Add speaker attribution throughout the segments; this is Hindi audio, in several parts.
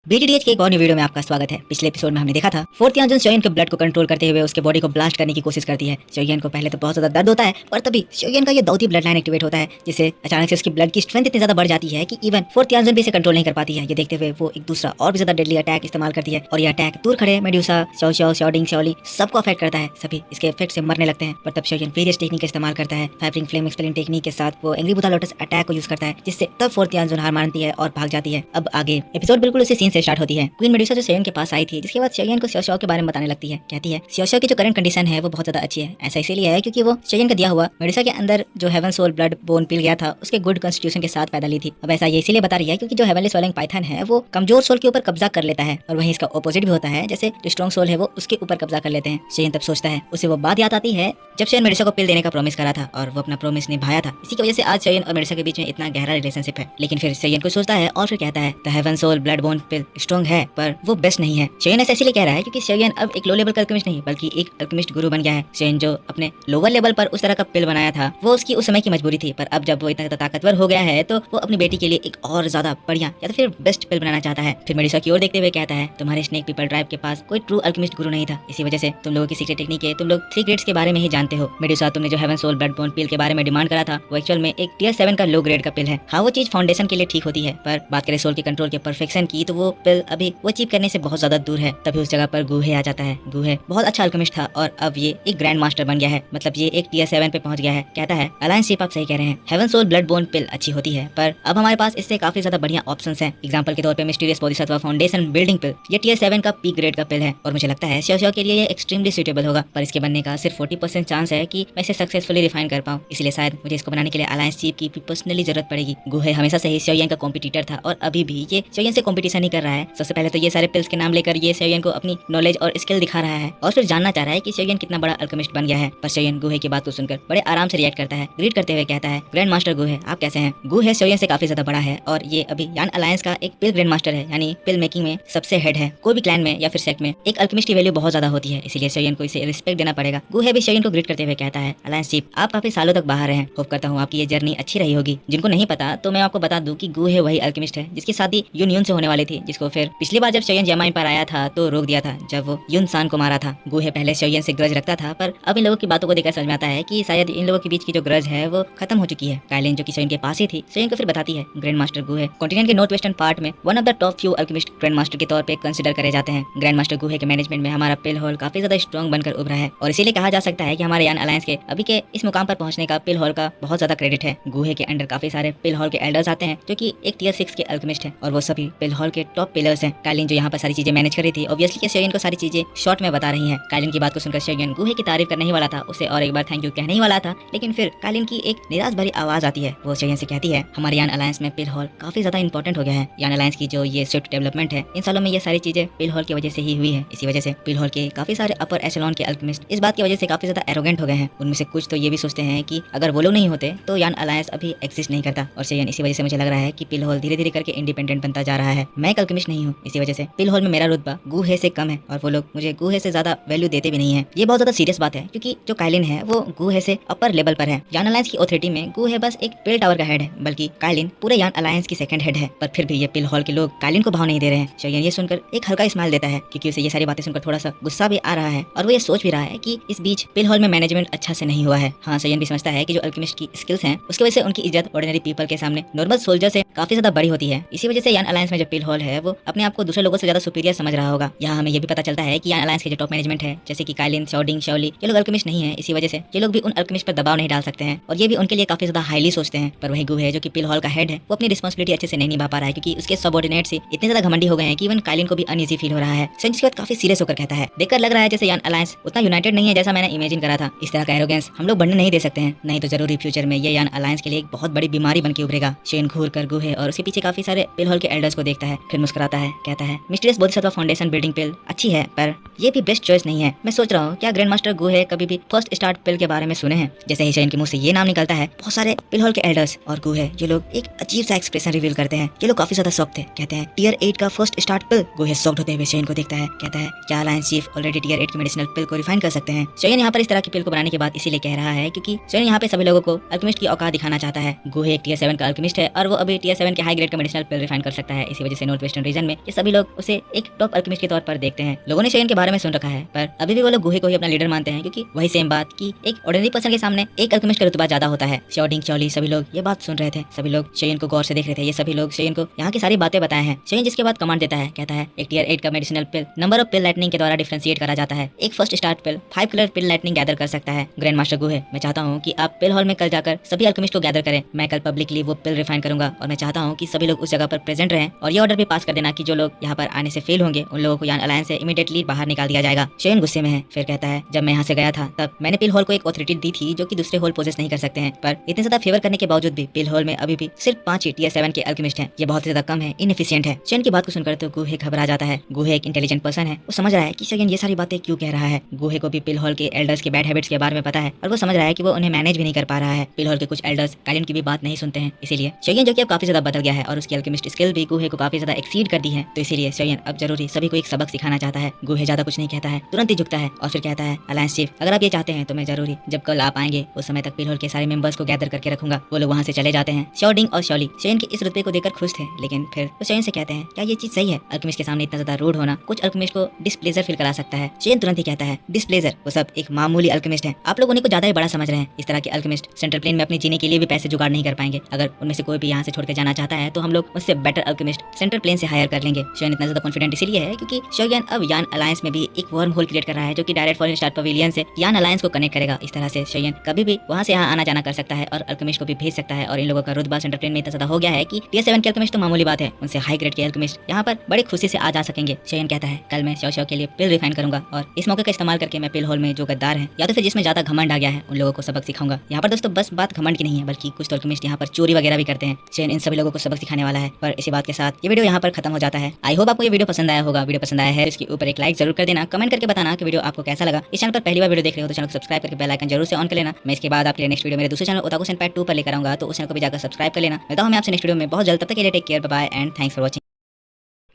Speaker 1: बीटीडीएच के एक और न्यू वीडियो में आपका स्वागत है। पिछले एपिसोड में हमने देखा था फोर्थ यान शोयन के ब्लड को कंट्रोल करते हुए उसके बॉडी को ब्लास्ट करने की कोशिश करती है। शोयन को पहले तो बहुत ज्यादा दर्द होता है, पर तभी शोयन का ये दौती ब्लड लाइन एक्टिवेट होता है, जिससे अचानक से उसकी ब्लड की स्ट्रेंथ इतनी ज्यादा बढ़ जाती है कि इवन फोर्थ यान भी इसे कंट्रोल नहीं कर पाती है। ये देखते हुए वो एक दूसरा और भी ज्यादा डेडली अटैक इस्तेमाल करती है और ये अटैक दूर खड़े मेड्यूसा, शाओ, शाओडिंग, शाओली सबको अफेक्ट करता है। सभी इसके इफेक्ट से मरने लगते हैं, पर तब शोयन वेरियस टेक्निक का इस्तेमाल करता है। फाइब्रिंग फ्लेम एक्सपेलिंग टेक्निक के साथ वो एंग्री बुद्धा लोटस अटैक को यूज करता है, जिससे तब फोर्थ यान हार मानती है और भाग जाती है। अब आगे एपिसोड बिल्कुल उसी सीन से स्टार्ट होती है। क्वीन मेड्यूसा जो शोयन के पास आई थी, जिसके बाद शोयन को शाओ के बारे में बताने लगती है। कहती है शाओ की जो करंट कंडीशन है वो बहुत ज्यादा अच्छी है। ऐसा इसीलिए है क्योंकि वो शोयन का दिया हुआ मेड्यूसा के अंदर जो हेवन सोल ब्लड बोन पिल गया था उसके गुड कॉन्स्टिट्यूशन के साथ पैदा ली थी। अब ऐसा ये इसीलिए बता रही है क्योंकि जो हेवनली सोलिंग पाइथन है वो कमजोर सोल के ऊपर कब्जा कर लेता है, और वहीं इसका ऑपोजिट भी होता है, जैसे जो स्ट्रॉन्ग सोल है वो उसके ऊपर कब्जा कर लेते हैं। शोयन तब सोचता है, उसे वो बात याद आती है जब शोयन मेड्यूसा को पिल देने का प्रॉमिस करा था और वो अपना प्रॉमिस निभाया था। इसी की वजह से आज शोयन और मेड्यूसा के बीच में इतना गहरा रिलेशनशिप है। लेकिन फिर शोयन को सोचता है और फिर कहता है the heaven soul blood bone pill strong है, पर वो बेस्ट नहीं है। शोयन ऐसा इसलिए कह रहा है क्योंकि शोयन अब एक लो लेवल का अल्केमिस्ट नहीं बल्कि एक अल्केमिस्ट गुरु बन गया है। शोयन जो अपने लोअर लेवल पर उस तरह का पिल बनाया था वो उसकी उस समय की मजबूरी थी, पर अब जब वो इतना ज्यादा ताकतवर हो गया है तो वो अपनी बेटी के लिए एक और ज्यादा बढ़िया या तो फिर बेस्ट पिल बनाना चाहता है। फिर मेड्यूसा की ओर देखते हुए कहता है तुम्हारे स्नेक पीपल ट्राइब के पास कोई ट्रू अल्केमिस्ट गुरु नहीं था, इसी वजह से तुम लोगों की सीक्रेट टेक्निक है, तुम लोग 3 ग्रेड्स के बारे में ही जानते हो। मेड्यूसा तुमने जो हेवन सोल ब्लड बोन पिल के बारे में डिमांड करा था वो एक्चुअल में एक टियर 7 का लो ग्रेड का पिल है। हाँ वो चीज फाउंडेशन के लिए ठीक होती है, पर बात करें सोल के कंट्रोल के परफेक्शन की तो वो पिल अभी वो अचीव करने से बहुत ज्यादा दूर है। तभी उस जगह पर गुहे आ जाता है। गुहे बहुत अच्छा अल्केमिस्ट था और अब ये एक ग्रैंड मास्टर बन गया है, मतलब ये एक टियर 7 पे पहुंच गया है। कहता है अलायंस शिप आप सही कह रहे हैं, हेवन सोल ब्लड बोन पिल अच्छी होती है, पर अब हमारे पास इससे काफी ज्यादा बढ़िया ऑप्शंस हैं। एग्जांपल के तौर पे मिस्टीरियस बोधिसत्व फाउंडेशन बिल्डिंग पिल, ये टियर 7 का पी ग्रेड का पिल है और मुझे लगता है शाओ के लिए ये एक्सट्रीमली सूटेबल होगा, पर इसके बनने का सिर्फ 40% चांस है कि मैं इसे सक्सेसफुली रिफाइन कर पाऊं, इसलिए शायद मुझे इसको बनाने के लिए अलायंस चीफ की पर्सनली जरूरत पड़ेगी। गुहे हमेशा से ही शोयन का कॉम्पिटिटर था और अभी भी ये शोयन से कॉम्पिटिशन ही कर रहा है। सबसे पहले तो ये सारे पिल्स के नाम लेकर ये शोयन को अपनी नॉलेज और स्किल दिखा रहा है और फिर जानना चाह रहा है कि शोयन कितना बड़ा अल्केमिस्ट बन गया है। पर शोयन गुहे की बात को सुनकर बड़े आराम से रिएक्ट करता है, ग्रीट करते हुए कहता है ग्रैंड मास्टर गुहे आप कैसे हैं। गुहे शोयन से काफी ज्यादा बड़ा है और ये अभी यान अलायंस का एक पिल ग्रैंड मास्टर है, यानी पिल मेकिंग में सबसे हेड है। कोई भी क्लैन में या फिर सेक्ट में एक अल्केमिस्ट की वैल्यू बहुत ज्यादा होती है, इसलिए शोयन को इसे रिस्पेक्ट देना पड़ेगा। गुहे भी शोयन को ग्रीट करते हुए कहता है अलायंस चीफ आप काफी सालों तक बाहर हैं, होप करता हूँ आपकी ये जर्नी अच्छी रही होगी। जिनको नहीं पता तो मैं आपको बता दूं कि गुहे वही अल्केमिस्ट है जिसकी शादी यून से होने वाली थी, जिसको फिर पिछली बार जब शोयन यामाइन पर आया था तो रोक दिया था जब वो यून सान को मारा था। गुहे पहले शोयन से ग्रज रखता था, पर अब इन लोगों की बातों को देखकर समझ में आता है कि शायद इन लोगों के बीच की जो ग्रज है वो खत्म हो चुकी है। काइलिन जो कि शोयन के पास ही थी शोयन को फिर बताती है ग्रैंड मास्टर गुहे कॉन्टिनेंट के नॉर्थ वेस्टर्न पार्ट में one of the top few alchemist grand master के तौर पे कंसीडर करे जाते हैं। ग्रैंड मास्टर गुहे के मैनेजमेंट में हमारा पिल हॉल काफी ज्यादा स्ट्रॉन्ग बनकर उभरा है और इसीलिए कहा जा सकता है कि हमारे यान अलायंस के अभी के इस मुकाम पर पहुंचने का पिल हॉल का बहुत ज्यादा क्रेडिट है। गुहे के अंडर काफी सारे पिल हॉल के एल्डर्स आते हैं जो कि एक टियर 6 के अल्केमिस्ट हैं और वो सभी पिल हॉल के टॉप पिलर्स हैं। काइलिन जो यहाँ पर सारी चीजें मैनेज कर रही थी ऑब्वियसली शोयन को सारी चीजें शॉर्ट में बता रही है। काइलिन की बात को सुनकर शोयन गुहे की तारीफ करने ही वाला था, उसे और एक बार थैंक यू कहने ही वाला था, लेकिन फिर काइलिन की एक निराश भरी आवाज आती है। वो शोयन से कहती है हमारे यान अलायंस में पिल हॉल काफी ज्यादा इंपॉर्टेंट हो गया है। यान अलायंस की जो ये स्विफ्ट डेवलपमेंट है इन सालों में ये सारी चीजें पिल हॉल की वजह से ही हुई है। इसी वजह से पिल हॉल के काफी सारे अपर एशेलॉन के अल्केमिस्ट इस बात की वजह से काफी ज्यादा एरोगेंट हो गए हैं। उनमें से कुछ तो ये भी सोचते हैं कि अगर वो लोग नहीं होते तो यान अलायंस अभी एग्जिस्ट नहीं करता, और शोयन इसी वजह से मुझे लग रहा है कि पिल हॉल धीरे धीरे करके इंडिपेंडेंट बनता जा रहा है। मैं एक अल्केमिस्ट नहीं हूँ, इसी वजह से पिल हॉल में मेरा रुतबा गुहे से कम है और वो लोग मुझे गुहे से ज्यादा वैल्यू देते भी नहीं है। ये बहुत ज्यादा सीरियस बात है क्योंकि जो काइलिन है वो गुहे से अपर लेवल पर है। यान अलायंस की ऑथोरिटी में गुहे बस एक पिल टावर का हेड है, बल्कि काइलिन पूरे यान अलायंस की सेकंड हेड है। पर फिर भी ये पिल हॉल के लोग काइलिन को भाव नहीं दे रहे हैं। शोयन ये सुनकर एक हल्का स्माइल देता है क्योंकि उसे ये सारी बातें सुनकर थोड़ा सा गुस्सा भी आ रहा है और वो ये सोच भी रहा है कि इस बीच पिल हॉल में मैनेजमेंट अच्छा से नहीं हुआ है। हाँ शोयन भी समझता है कि जो अल्केमिस्ट की स्किल्स हैं उसकी वजह से उनकी इज्जत ऑर्डिनरी पीपल के सामने नॉर्मल सोल्जर से काफी ज्यादा बड़ी होती है। इसी वजह से यान अलायंस में जो पिल हॉल है वो अपने आप को दूसरे लोगों से ज्यादा सुपीरियर समझ रहा होगा। यहाँ हमें ये भी पता चलता है कि यान अलायंस के जो टॉप मैनेजमेंट है जैसे कि काइलिन, शाओडिंग, शाओली, ये लोग अल्केमिस्ट नहीं है, इसी वजह से ये लोग भी उन अल्केमिस्ट पर दबाव नहीं डाल सकते हैं और ये भी उनके लिए काफी ज्यादा हाईली सोचते हैं। पर वही गुहे जो कि पिल हॉल का हेड है वो अपनी रिस्पांसिबिलिटी अच्छे से नहीं निभा पा रहा है क्योंकि उसके सबऑर्डिनेट से इतने ज्यादा घमंडी हो गए हैं कि इवन काइलिन को भी अनईजी फील हो रहा है। शोयन इसके बाद काफी सीरियस होकर कहता है देखकर लग रहा है जैसे यान अलायंस उतना यूनाइटेड नहीं है जैसा मैंने इमेजिन करा था। इस तरह का एरोगेंस हम लोग बढ़ने नहीं दे सकते हैं, नहीं तो जरूरी फ्यूचर में ये यान अलायंस के लिए एक बहुत बड़ी बीमारी बन के उभरेगा। शोयन घूर कर गुहे और उसके पीछे काफी सारे पिल हॉल के एल्डर्स को देखता है, फिर मुस्कुराता है, कहता है मिस्टीरियस बोधिसत्व फाउंडेशन बिल्डिंग पिल अच्छी है, पर ये भी बेस्ट चॉइस नहीं है। मैं सोच रहा हूँ क्या ग्रैंड मास्टर गुहे कभी भी फर्स्ट स्टार्ट पिल के बारे में सुने हैं? जैसे ही शयन के मुंह से ये नाम निकलता है, बहुत सारे पिल हॉल के एल्डर्स और गुहे ये लोग एक अजीब सा एक्सप्रेशन रिवील करते हैं। ये लोग काफी ज्यादा शॉक थे। कहते हैं टियर 8 का फर्स्ट स्टार्ट पिल। गुहे शॉक्ड होते हुए शयन को देखता है, कहता है क्या अलायंस चीफ ऑलरेडी टियर 8 की मेडिसिनल पिल को रिफाइन कर सकते हैं? शयन यहाँ पर इस तरह की पिल को बनाने की बात इसीलिए कह रहा है क्योंकि शयन यहाँ पे सभी लोगों को अल्केमिस्ट की औकात दिखाना चाहता है। गुहे एक टियर 7 का अल्केमिस्ट है और वो अभी टियर 7 के हाई ग्रेड का मेडिसिनल पिल रिफाइन कर सकता है। इसी वजह से नॉर्थ वेस्टर्न रीजन में ये सभी लोग उसे एक टॉप अल्केमिस्ट के तौर पर देखते हैं। लोगों ने शयन के बारे में सुन रखा है पर अभी भी वो लोग गुहे को ही अपना लीडर मानते हैं क्योंकि वही सेम बात कि एक ऑर्डिनरी पर्सन के सामने एक अल्केमिस्ट का रुतबा ज्यादा होता है। शॉडिंग चौली सभी लोग ये बात सुन रहे थे। सभी लोग शयन को गौर से देख रहे थे। ये सभी लोग शयन को यहाँ की सारी बातें बताए हैं। शयन जिसके बाद कमांड देता है, कहता है एक टियर 8 का medicinal pill number of pill lightning के द्वारा डिफरेंशिएट करा जाता है। एक फर्स्ट स्टार्ट पिल 5 कलर पिल लाइटनिंग गैदर कर सकता है। ग्रैंड मास्टर गुहे, मैं चाहता हूँ कि आप पिल हॉल में कल जाकर सभी अल्केमिस्ट को गैदर करें। मैं कल पब्लिकली वो पिल रिफाइन करूंगा और मैं चाहता हूँ कि सभी लोग उस जगह पर प्रेजेंट रहें और ये ऑर्डर भी पास कर देना कि जो लोग यहाँ पर आने से फेल होंगे उन लोगों को यान अलायंस से इमीडिएटली बाहर निकाल दिया जाएगा। शयन गुस्से में है। फिर कहता है जब मैं यहाँ से गया था तब मैंने पिल हॉल को एक ऑथोरिटी दी थी जो कि दूसरे हॉल पोजेस नहीं कर सकते हैं, पर इतने ज्यादा फेवर करने के बावजूद भी पिल हॉल में अभी भी सिर्फ 5 ही टियर 7 के अल्केमिस्ट हैं। ये बहुत ज्यादा कम है, इनएफिशिएंट है। शयन की बात को सुनकर तो गुहे घबरा जाता है। गुहे एक इंटेलिजेंट पर्सन है। वो समझ रहा है कि शयन ये सारी बातें क्यों कह रहा है। गुहे को भी पिल हॉल के एल्डर्स के बैड हैबिट्स के बारे में पता है और वो समझ रहा है कि वो उन्हें मैनेज भी नहीं कर पा रहा है। पिल हॉल के कुछ एल्डर्स कालिन की भी बात नहीं सुनते हैं। इसीलिए शयन जो कि अब काफी ज्यादा बदल गया है और उसकी अल्केमिस्ट स्किल भी गुहे को काफी ज्यादा एक्सीड कर दी है, तो इसीलिए शयन अब जरूरी सभी को एक सबक सिखाना चाहता है। गुहे ज्यादा कुछ नहीं कहता है, तुरंत ही झुकता है और फिर कहता है अलायंस चीफ अगर आप ये चाहते हैं तो मैं जरूरी जब कल आप आएंगे उस समय तक पिल हॉल के सारे मेंबर्स को गैदर करके रखूंगा। वो लोग वहाँ से चले जाते हैं। शॉडिंग और शॉली शयन के इस रुतबे को देखकर खुश थे, लेकिन फिर वो शयन से कहते हैं क्या ये चीज सही है? अल्केमिस्ट के सामने इतना ज्यादा रूड होना कुछ अल्केमिस्ट को डिस्प्लेजर फील करा सकता है। शयन तुरंत ही कहता है डिस्प्लेजर वो सब एक मामूली अल्केमिस्ट है, आप लोग उन्हीं को ज्यादा ही बड़ा समझ रहे हैं। इस तरह के अल्केमिस्ट सेंट्रल प्लेन में अपने जीने के लिए भी पैसे जुगाड़ नहीं कर पाएंगे। अगर उनमें से कोई भी यहाँ से छोड़ के जाना चाहता है तो हम लोग उससे बेटर अल्केमिस्ट सेंट्रल प्लेन से हायर कर लेंगे। शयन इतना ज्यादा कॉन्फिडेंट इसीलिए है क्योंकि शयन अब यान अलायंस में भी एक वर्म होल क्रिएट कर रहा है जो कि डायरेक्ट फॉरेन स्टार पवेलियन से यान अलायंस को कनेक्ट करेगा। इस तरह से शयन कभी भी वहाँ से यहाँ आना जाना कर सकता है और अल्केमिस्ट को भी भेज सकता है और इन लोगों का रुतबा सेंट्रल प्लेन में इतना ज्यादा हो गया है कि टियर 7 के अल्केमिस्ट तो मामूली बात है, उनसे हाई ग्रेड के अल्केमिस्ट यहाँ पर बड़े खुशी से आ जा सकेंगे। शयन कहता है कल मैं शो के लिए पिल रिफाइन करूंगा और इस मौके का इस्तेमाल करके मैं पिल हॉल में जो गद्दार है या तो फिर जिसमें ज्यादा घमंड आ गया है उन लोगों को सबक सिखाऊंगा। यहाँ पर दोस्तों बस बात घमंड की नहीं है बल्कि कुछ तो अल्केमिस्ट यहाँ पर चोरी वगैरह भी करते हैं। शयन इन सभी लोगों को सबक सिखाने वाला है। पर इसी बात के साथ ये वीडियो यहाँ पर खत्म हो जाता है। आई होप आपको ये वीडियो पसंद आया होगा। वीडियो पसंद आया है इसके ऊपर एक लाइक जरूर कर देना, कमेंट करके बताना कि वीडियो आपको कैसा लगा। इस चैनल पर पहली बार वीडियो देख रहे हो तो चैनल को सब्सक्राइब करके बेल आइकन जरूर से ऑन कर लेना। मैं इसके बाद आपके लिए नेक्स्ट वीडियो मेरे दूसरे चैनल ओताकू सेनपाई 2 पर लेकर आऊंगा, तो उस चैनल को भी जाकर सब्सक्राइब कर लेना। मिलता हूं मैं आपसे नेक्स्ट वीडियो में बहुत जल्द। तब तक के लिए take care, bye and thanks for watching.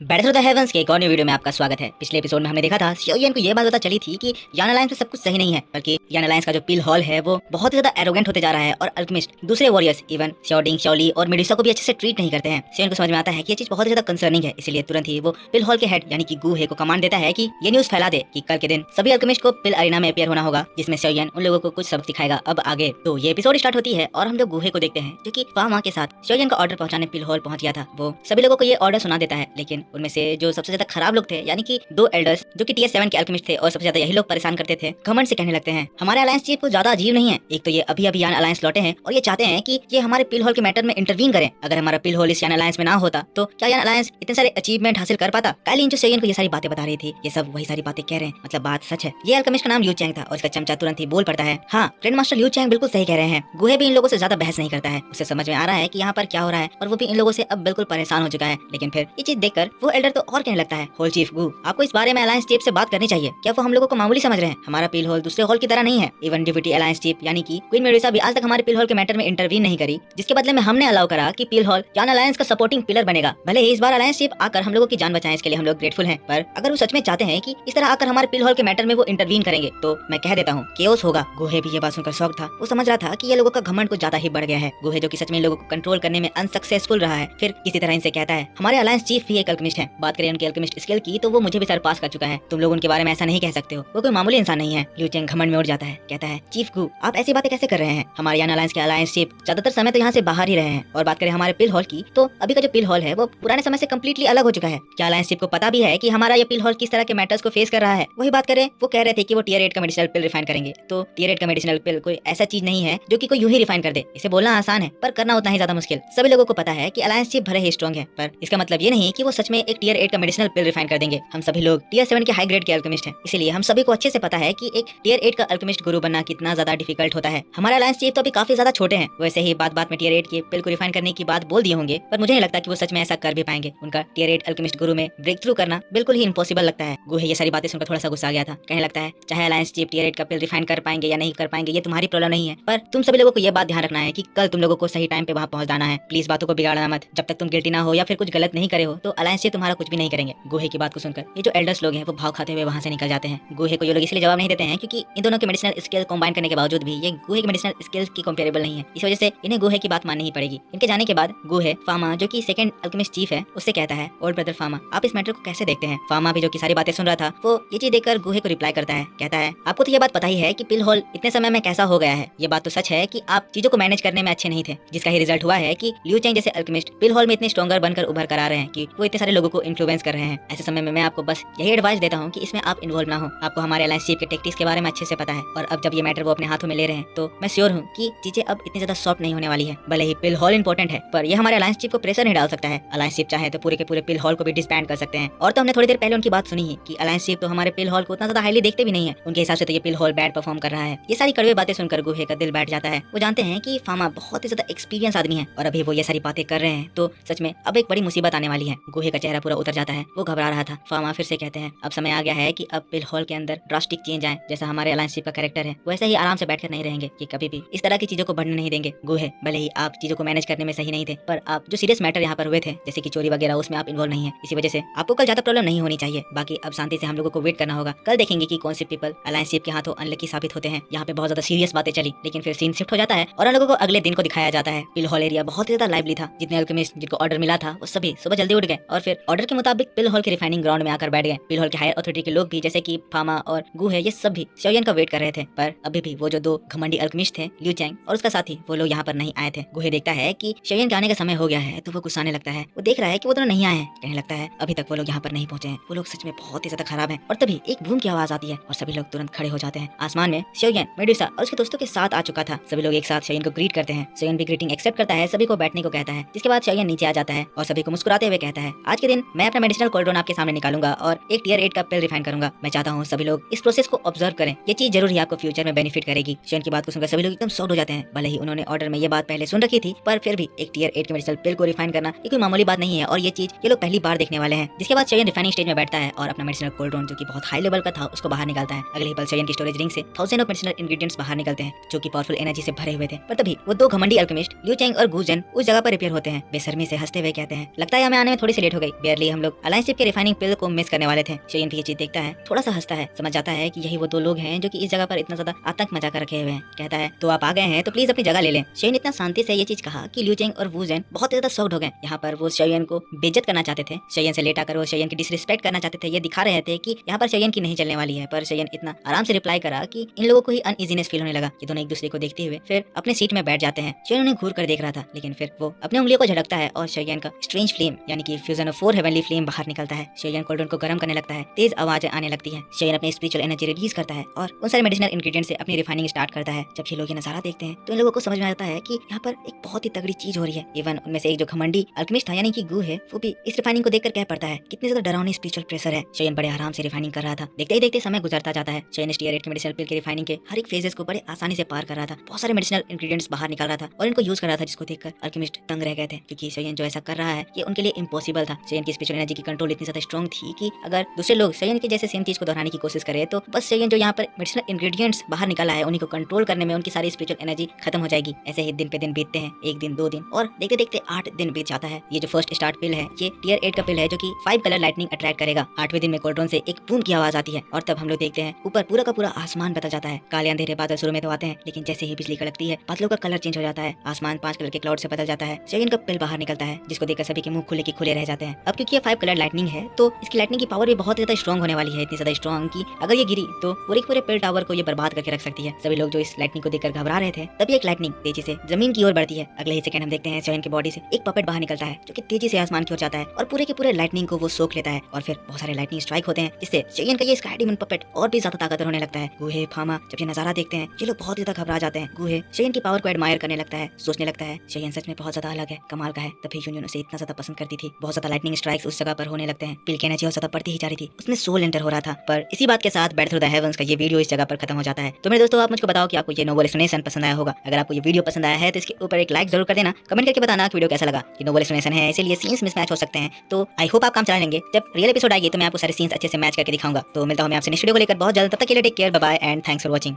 Speaker 1: Battle through the heavens के एक और न्यू वीडियो में आपका स्वागत है। पिछले एपिसोड में हमने देखा था शोयन को ये बात पता चली थी कि यान अलायंस में सब कुछ सही नहीं है, बल्कि यान अलायंस का जो पिल हॉल है वो बहुत ही ज्यादा एरोगेंट होते जा रहा है और अल्केमिस्ट दूसरे वॉरियर्स इवन शॉडिंग शॉली और मेडुसा को भी अच्छे से ट्रीट नहीं करते हैं। शोयन को समझ में आता है कि ये चीज बहुत ही ज्यादा कंसर्निंग है, इसलिए तुरंत ही वो पिल हॉल के हेड यानी कि गुहे को कमांड देता है कि ये न्यूज फैला दे कि कल के दिन सभी अल्केमिस्ट को पिल अरीना में अपियर होना होगा, जिसमें शोयन उन लोगों को कुछ सबक सिखाएगा। अब आगे तो ये एपिसोड स्टार्ट होती है और हम लोग गुहे को देखते हैं जो कि फामा के साथ शोयन का ऑर्डर पहुंचाने पिल हॉल पहुंच गया था। वो सभी लोगों को ये ऑर्डर सुना देता है, लेकिन उनमें से जो सबसे ज्यादा खराब लोग थे यानी कि 2 एल्डर्स जो कि टियर 7 के अल्केमिस्ट थे और सबसे ज्यादा यही लोग परेशान करते थे, घमंड से कहने लगते हैं हमारे अलायंस चीफ को ज्यादा अजीब नहीं है। एक तो ये अभी अभी यान अलायंस लौटे हैं और ये चाहते हैं कि ये हमारे पिल हॉल के मैटर में इंटरवीन करें। अगर हमारा पिल हॉल इस यान अलायंस में ना होता तो क्या यान अलायंस इतने सारे अचीवमेंट हासिल कर पाता? काइलिन जो शोयन को ये सारी बातें बता रही थी ये सब वही सारी बातें कह रहे हैं, मतलब बात सच है। ये अल्केमिस्ट का नाम लिू चैंग था और इसका चमचा तुरंत ही बोल पड़ता है हाँ ग्रैंड मास्टर लिू चैंग बिल्कुल सही कह रहे हैं। गुहे भी इन लोगों से ज्यादा बहस नहीं करता है, उसे समझ में आ रहा है कि यहाँ पर क्या हो रहा है और वो भी इन लोगों से अब बिल्कुल परेशान हो चुका है। लेकिन फिर ये चीज देखकर वो एल्डर तो और कहने लगता है होल चीफ गु आपको इस बारे में अलायंस चीफ से बात करनी चाहिए। क्या वो हम लोगों को मामूली समझ रहे हैं? हमारा पिल हॉल दूसरे हॉल की तरह नहीं है। इवन डिप्टी अलायंस चीफ यानी कि क्वीन मेडुसा भी आज तक हमारे पिल हॉल के मैटर में इंटरवीन नहीं करी, जिसके बदले में हमने अलाउ करा कि पिल हॉल यान अलायंस का सपोर्टिंग पिलर बनेगा। भले ही इस बार अलायंस चीफ आकर हम लोगों की जान बचाएं, इसके लिए हम लोग ग्रेटफुल हैं, पर अगर वो सच में चाहते हैं कि इस तरह आकर हमारे पिल हॉल के मैटर में वो इंटरवीन करेंगे तो मैं कह देता हूँ केओस होगा। गुहे भी ये बात सुनकर शॉक था। वो समझ रहा था कि ये लोगों का घमंड कुछ ज्यादा ही बढ़ गया है। गुहे जो कि सच में लोगों को कंट्रोल करने में अनसक्सेसफुल रहा है, फिर किसी तरह इनसे कहता है हमारे अलायंस चीफ भी एक अल्केमिस्ट है। बात करें उनके अल्केमिस्ट स्किल की तो वो मुझे भी सरपास कर चुका है, तुम लोग उनके बारे में ऐसा नहीं कह सकते हो, वो कोई मामूली इंसान नहीं है। लिू चैंग घमंड में उड़ जाता है, कहता है चीफ गु आप ऐसी बातें कैसे कर रहे हैं? हमारे यान अलायंस के अलायंस चीफ ज्यादातर समय तो यहाँ से बाहर ही रहे हैं। और बात करें हमारे पिल हॉल की तो अभी का जो पिल हॉल है वो पुराने समय से कम्प्लीटली अलग हो चुका है। क्या अलायंस चीफ को पता भी है कि हमारा ये पिल हॉल किस तरह के मैटर्स को फेस कर रहा है? वही बात करें वो कह रहे थे कि वो टियर 8 का मेडिसिनल पिल रिफाइन करेंगे, तो टियर 8 का मेडिसिनल पिल कोई ऐसा चीज नहीं है जो कि कोई यूं ही रिफाइन कर दे। इसे बोलना आसान है पर करना उतना ही ज्यादा मुश्किल। सभी लोगों को पता है कि अलायंस चीफ भले ही स्ट्रॉन्ग है, पर इसका मतलब ये नहीं कि वो सच में में एक टियर 8 का मेडिसिनल पिल रिफाइन कर देंगे। हम सभी लोग टियर 7 के हाई ग्रेड के अल्केमिस्ट हैं, इसीलिए हम सभी को अच्छे से पता है कि एक टियर 8 का अल्केमिस्ट गुरु बनना कितना ज्यादा डिफिकल्ट होता है। हमारे अलायंस चीफ तो अभी काफी ज्यादा छोटे हैं, वैसे ही बात बात में टियर 8 के पिल को रिफाइन करने की बात बोल दिए होंगे, पर मुझे नहीं लगता कि वो सच में ऐसा कर भी पाएंगे। उनका टियर 8 अल्केमिस्ट गुरु में ब्रेक थ्रू करना बिल्कुल ही इम्पॉसिबल लगता है। गुहे ये सारी बातें सुनकर थोड़ा सा गुस्सा आ गया था। कहने लगता है चाहे अलायंस चीफ टियर 8 का पिल रिफाइन कर पाएंगे या नहीं कर पाएंगे ये तुम्हारी प्रॉब्लम नहीं है, पर तुम सभी लोगों को ये बात ध्यान रखना है कि कल तुम लोगों को सही टाइम पे वहां पहुंच जाना है। प्लीज बातों को बिगाड़ना मत। जब तक तुम गिल्टी ना हो या फिर कुछ गलत नहीं करे हो तो अलायंस चीफ तुम्हारा कुछ भी नहीं करेंगे। गुहे की बात को सुनकर ये जो एल्डर्स लोग हैं वो भाव खाते हुए वहां से निकल जाते हैं। गुहे को ये लोग इसलिए जवाब नहीं देते हैं क्योंकि इन दोनों के मेडिसिनल स्किल कंबाइन करने के बावजूद भी ये गुहे के मेडिसिनल स्किल्स की कंपेरेबल नहीं है। इस वजह से इन्हें गुहे की बात माननी ही पड़ेगी। इनके जाने के बाद गुहे फामा जो कि सेकंड अल्केमिस्ट चीफ है उससे कहता है ओल्ड ब्रदर फामा आप इस मैटर को कैसे देखते हैं। फामा भी जो की सारी बातें सुन रहा था वो ये चीज देखकर गुहे को रिप्लाई करता है। कहता है आपको तो ये बात पता ही है कि पिल होल इतने समय में कैसा हो गया है। ये बात तो सच है कि आप चीजों को मैनेज करने में अच्छे नहीं थे, जिसका ही रिजल्ट हुआ है कि लियू चेंग जैसे अल्केमिस्ट पिल हॉल में इतने स्ट्रॉन्गर बनकर उभर कर आ रहे हैं कि वो इतने सारे लोगों को इन्फ्लुएंस कर रहे हैं। ऐसे समय में मैं आपको बस यही एडवाइस देता हूँ कि इसमें आप इन्वॉल्व ना हो। आपको हमारे अलायंस चीफ के टेक्टिक्स के बारे में अच्छे से पता है और अब जब ये मैटर वो अपने हाथों में ले रहे हैं तो मैं श्योर हूँ कि चीजें अब इतनी ज्यादा सॉफ्ट नहीं होने वाली है। भले ही पिल हॉल इंपॉर्टेंट है पर ये हमारे अलायंस चीफ को प्रेशर नहीं डाल सकता है। अलायंस चीफ चाहे तो पूरे के पूरे पिल हॉल को भी डिसबैंड कर सकते हैं। और तो हमने थोड़ी देर पहले उनकी बात सुनी है कि अलायंस चीफ तो हमारे पिल हॉल को उतना ज्यादा हाईली देखते भी नहीं है। उनके हिसाब से तो ये पिल हॉल बैड परफॉर्म कर रहा है। ये सारी कड़वे बातें सुनकर गुहे का दिल बैठ जाता है। वो जानते हैं कि फामा बहुत ही ज्यादा एक्सपीरियंस आदमी है और अभी वो ये सारी बातें कर रहे हैं तो सच में अब एक बड़ी मुसीबत आने वाली है। गुहे का चेहरा पूरा उतर जाता है। वो घबरा रहा था। फामा फिर से कहते हैं अब समय आ गया है कि अब पिल हॉल के अंदर ड्रास्टिक चेंज आए। जैसा हमारे अलायंस चीफ का कैरेक्टर है वैसे ही आराम से बैठकर नहीं रहेंगे कि कभी भी इस तरह की चीजों को बढ़ने नहीं देंगे। गुहे भले ही आप चीजों को मैनेज करने में सही नहीं थे पर आप जो सीरियस मैटर यहाँ पर हुए थे जैसे कि चोरी वगैरह उसमें आप इन्वॉल्व नहीं है। इसी वजह से आपको कल ज्यादा प्रॉब्लम नहीं होनी चाहिए। बाकी अब शांति से हम लोगों को वेट करना होगा। कल देखेंगे कि कौन से पीपल अलायंस चीफ के हाथों अनलकी साबित होते हैं। यहाँ पे बहुत ज्यादा सीरियस बातें चली लेकिन फिर सीन शिफ्ट हो जाता है और उन लोगों को अगले दिन को दिखाया जाता है। पिल हॉल एरिया बहुत ज्यादा लाइवली था। जितने अल्केमिस्ट जिनको ऑर्डर मिला था वो सभी सुबह जल्दी उठ गए और फिर ऑर्डर के मुताबिक पिल हॉल के रिफाइनिंग ग्राउंड में आकर बैठ गए। पिल हॉल के हायर अथॉरिटी के लोग भी जैसे कि फामा और गुहे ये सब भी शोयन का वेट कर रहे थे पर अभी भी वो जो दो घमंडी अल्केमिस्ट थे लियू चैंग और उसका साथी वो लोग यहाँ पर नहीं आए थे। गुहे देखता है कि शोयन के आने का समय हो गया है तो वो गुस्साने लगता है। वो देख रहा है कि वो दोनों नहीं आए हैं। कहने लगता है अभी तक वो लोग यहाँ पर नहीं पहुंचे हैं। वो लोग सच में बहुत ही ज्यादा खराब हैं। और तभी एक बूम की आवाज आती है और सभी लोग तुरंत खड़े हो जाते हैं। आसमान में शोयन मेडुसा और उसके दोस्तों के साथ आ चुका था। सभी लोग एक साथ शोयन को ग्रीट करते हैं। शोयन भी ग्रीटिंग एक्सेप्ट करता है, सभी को बैठने को कहता है। जिसके बाद शोयन नीचे आ जाता है और सभी को मुस्कुराते हुए कहता है आज के दिन मैं अपना मेडिसिनल कोल्ड्रोन आपके सामने निकालूंगा और एक टियर 8 का पिल रिफाइन करूंगा। मैं चाहता हूँ सभी लोग इस प्रोसेस को ऑब्जर्व करें। ये चीज जरूर ही आपको फ्यूचर में बेनिफिट करेगी। शोयन की बात को सुनकर सभी लोग एकदम शॉक्ड हो जाते हैं। भले ही उन्होंने ऑर्डर में ये बात पहले सुन रखी थी पर फिर भी एक टियर 8 के मेडिसिनल पिल को रिफाइन करना ये कोई मामूली बात नहीं है और ये चीज ये लोग पहली बार देखने वाले हैं। जिसके बाद शोयन रिफाइनिंग स्टेज में बैठता है और अपना मेडिसिनल कोल्ड्रोन जो की बहुत हाई लेवल का था उसको बाहर निकालता है। अगले ही पल शोयन की स्टोरेज रिंग से थाउजेंड ऑफ मेडिसिनल इंग्रेडिएंट्स बाहर निकलते हैं जो की पावरफुल एनर्जी से भरे हुए थे। पर तभी वो दो घमंडी अल्केमिस्ट लियू चैंग और गुजन उस जगह पर रिपेयर होते हैं। बेशर्मी से हंसते हुए कहते हैं लगता है हमें आने में थोड़ी सी लेट हो गई। बेयरली हम लोग अलायंस चीफ के रिफाइनिंग पिल को मिस करने वाले थे। शोयन भी ये चीज देखता है, थोड़ा सा हंसता है, समझ जाता है कि यही वो दो लोग हैं जो कि इस जगह पर इतना ज्यादा आतंक मचा कर रखे हुए हैं। कहता है तो आप आ गए हैं तो प्लीज अपनी जगह ले लें। शोयन इतना शांति से ये चीज कहा कि लियू चैंग और वुजन बहुत ज्यादा शॉक्ड हो गए। यहाँ पर वो शोयन को बेइज्जत करना चाहते थे। शोयन से लेट आकर वो शोयन की डिसरिस्पेक्ट करना चाहते थे। ये दिखा रहे थे कि यहाँ पर शोयन की नहीं चलने वाली है। पर शोयन इतना आराम से रिप्लाई करा कि इन लोगों को ही अनइजीनेस फील होने लगा। ये दोनों एक दूसरे को देखते हुए फिर अपने सीट में बैठ जाते हैं। शोयन उन्हें घूर कर देख रहा था लेकिन फिर वो अपने उंगलियों को झटकता है और शोयन का स्ट्रेंज फ्लेम यानी कि फ्यूजन ऑफ 4 हेवनली फ्लेम बाहर निकलता है। शोयन कोल्ड्रोन को गर्म करने लगता है। तेज आवाजें आने लगती है। शोयन अपनी स्पिरिचुअल एनर्जी रिलीज करता है और उन सारे मेडिसिनल इंग्रेडिएंट से अपनी रिफाइनिंग स्टार्ट करता है। जब ये लोग ये नजारा देखते हैं तो इन लोगों को समझ में आता है कि यहाँ पर एक बहुत ही तगड़ी चीज हो रही है। इवन उनमें से एक जो घमंडी अल्केमिस्ट था यानी कि गु है वो भी इस रिफाइनिंग को देखकर कह पड़ता है कितनी ज्यादा डरावनी स्पिरिचुअल प्रेशर है। शोयन बड़े आराम से रिफाइनिंग कर रहा था। देखते ही देखते समय गुजरता जाता है। शोयन टियर 8 के मेडिसिनल पिल के रिफाइनिंग के हर एक फेजेस को बड़े आसानी से पार कर रहा था। बहुत सारे मेडिसिनल इंग्रेडिएंट्स बाहर निकाल रहा था और इनको यूज कर रहा था जिसको देखकर अल्केमिस्ट तंग रह गए थे क्योंकि शोयन जो ऐसा कर रहा है ये उनके लिए इम्पॉसिबल था। शोयन की स्पिरिचुअल एनर्जी की कंट्रोल इतनी ज्यादा स्ट्रॉन्ग थी कि अगर दूसरे लोग शोयन के जैसे सेम चीज को दोहराने की कोशिश करे तो बस शोयन जो यहाँ पर मेडिसिनल इंग्रेडिएंट्स बाहर निकाला है उन्हीं को कंट्रोल करने में उनकी सारी स्पिरिचुअल एनर्जी खत्म हो जाएगी। ऐसे ही दिन पे दिन बीतते हैं। एक दिन, 2 दिन और देखते देखते 8 दिन बीत जाता है। ये जो फर्स्ट स्टार्ट पिल है ये टियर 8 का पिल है जो कि 5 कलर लाइटनिंग अट्रैक्ट करेगा। 8वें दिन में कोल्ड्रोन से एक बूम की आवाज आती है और तब हम लोग देखते हैं ऊपर पूरा का पूरा आसमान बदल जाता है। काले अंधेरे बादल शुरू में तो आते हैं लेकिन जैसे ही बिजली कड़कती है बादलों का कलर चेंज हो जाता है। आसमान 5 कलर के क्लाउड से बदल जाता है। शोयन का पिल बाहर निकलता है जिसको देखकर सभी के मुंह खुले के खुले रह जाते हैं। अब क्योंकि ये 5 कलर लाइटनिंग है तो इसकी लाइटनिंग की पावर भी बहुत ज्यादा स्ट्रॉन्ग होने वाली है। इतनी ज्यादा स्ट्रॉन्ग कि अगर ये गिरी तो पूरे पिल टावर को ये बर्बाद करके रख सकती है। सभी लोग जो इस लाइटनिंग को देखकर घबरा रहे थे तभी एक लाइटनिंग तेजी से जमीन की ओर बढ़ती है। अगले ही सेकंड हम देखते हैं शोयन की बॉडी से एक पपेट बाहर निकलता है जो कि तेजी से आसमान की ओर जाता है और पूरे के पूरे लाइटनिंग को वो सोख लेता है और फिर बहुत सारे लाइटनिंग स्ट्राइक होते हैं जिससे शोयन का ये स्काई डेमन पपेट और भी ज्यादा ताकतवर होने लगता है। गुहे फामा जब ये नजारा देखते हैं ये लोग बहुत ज्यादा घबरा जाते हैं। गुहे शोयन की पावर को एडमायर करने लगता है, सोचने लगता है शोयन सच में बहुत ज्यादा अलग है, कमाल का है। तभी यूनियन उसे इतना ज्यादा पसंद करती थी। बहुत ज्यादा लाइटनिंग लाइटनिंग स्ट्राइक्स उस जगह पर होने लगते हैं। पिल की एनर्जी और ज्यादा बढ़ती ही जा रही थी, उसमें सोल एंटर हो रहा था। पर इसी बात के साथ बैट थ्रू द हेवंस का ये वीडियो इस जगह पर खत्म हो जाता है। तो मेरे दोस्तों, आप मुझको बताओ कि आपको ये नोबल एक्सप्लेनेशन पसंद आया होगा। अगर आपको ये वीडियो पसंद आया है तो इसके ऊपर एक लाइक जरूर कर देना। कमेंट करके बताना कि वीडियो कैसा लगा। कि नोबल एक्सप्लेनेशन है, इसीलिए सीन्स मिसमैच हो सकते हैं, तो आई होप आप काम चला लेंगे। जब रियल एपिसोड आएगी तो मैं आपको सारे सीन्स अच्छे से मैच करके दिखाऊंगा। तो मिलता हूं मैं आपसे नेक्स्ट वीडियो को लेकर बहुत जल्द। तब तक के लिए take care, bye bye and thanks for watching.